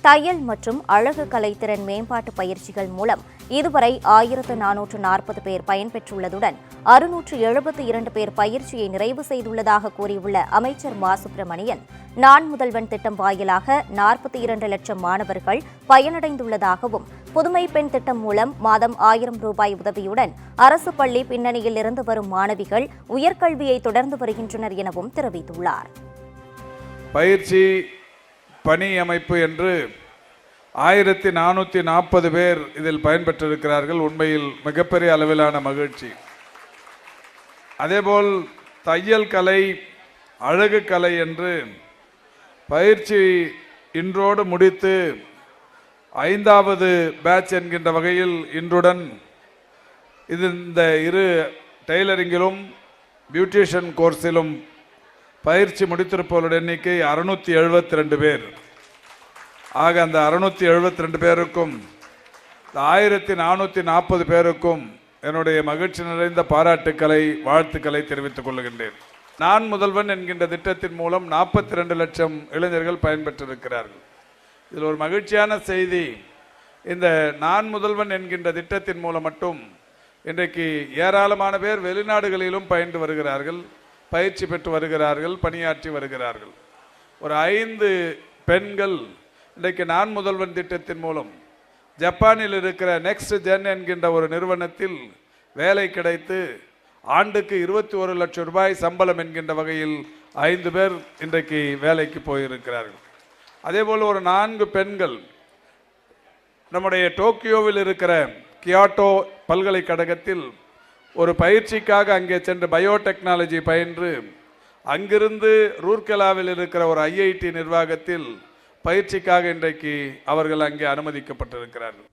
தையல் மற்றும் அழகு கலைத்திறன் மேம்பாட்டு பயிற்சிகள் மூலம் இதுவரை 1440 பேர் பயன்பெற்றுள்ளதுடன் 672 பேர் பயிற்சியை நிறைவு செய்துள்ளதாக கூறியுள்ள அமைச்சர் மா சுப்பிரமணியன், நான் முதல்வன் திட்டம் வாயிலாக 42 லட்சம் மாணவர்கள் பயனடைந்துள்ளதாகவும், புதுமை பெண் திட்டம் மூலம் மாதம் 1000 ரூபாய் உதவியுடன் அரசு பள்ளி பின்னணியில் இருந்து வரும் மாணவிகள் உயர்கல்வியை தொடர்ந்து வருகின்றனர் எனவும் தெரிவித்துள்ளார். பயிற்சி பணி அமைப்பு என்று 1440 பேர் இதில் பயன்பெற்றிருக்கிறார்கள். உண்மையில் மிகப்பெரிய அளவிலான மகிழ்ச்சி. அதேபோல் தையல் கலை, அழகு கலை என்று பயிற்சி இன்றோடு முடித்து 5வது பேட்ச் என்கின்ற வகையில் இன்றுடன் இந்த இரு டெய்லரிங்கிலும் பியூட்டிஷியன் கோர்ஸிலும் பயிற்சி முடித்திருப்பவர்களுடைய எண்ணிக்கை 672 பேர். ஆக அந்த 672 பேருக்கும் 1440 பேருக்கும் என்னுடைய மகிழ்ச்சி நிறைந்த பாராட்டுக்களை, வாழ்த்துக்களை தெரிவித்துக் கொள்கின்றேன். நான் முதல்வன் என்கின்ற திட்டத்தின் மூலம் 42 லட்சம் இளைஞர்கள் பயன்பெற்றிருக்கிறார்கள். இதில் ஒரு மகிழ்ச்சியான செய்தி, இந்த நான் முதல்வன் என்கின்ற திட்டத்தின் மூலம் மட்டும் இன்றைக்கு ஏராளமான பேர் வெளிநாடுகளிலும் பயின்று வருகிறார்கள், பயிற்சி பெற்று வருகிறார்கள், பணியாற்றி வருகிறார்கள். ஒரு 5 பெண்கள் இன்றைக்கு நான் முதல்வன் திட்டத்தின் மூலம் ஜப்பானில் இருக்கிற நெக்ஸ்ட் ஜென் என்கின்ற ஒரு நிறுவனத்தில் வேலை கிடைத்து ஆண்டுக்கு 21 லட்சம் ரூபாய் சம்பளம் என்கின்ற வகையில் 5 பேர் இன்றைக்கு வேலைக்கு போயிருக்கிறார்கள். அதேபோல் ஒரு 4 பெண்கள் நம்முடைய டோக்கியோவில் இருக்கிற கியோட்டோ பல்கலைக்கழகத்தில் ஒரு பயிற்சிக்காக அங்கே சென்று பயோடெக்னாலஜி பயின்று அங்கிருந்து ரூர்கெலாவில் இருக்கிற ஒரு IIT நிர்வாகத்தில் பயிற்சிக்காக இன்றைக்கு அவர்கள் அங்கே அனுமதிக்கப்பட்டிருக்கிறார்கள்.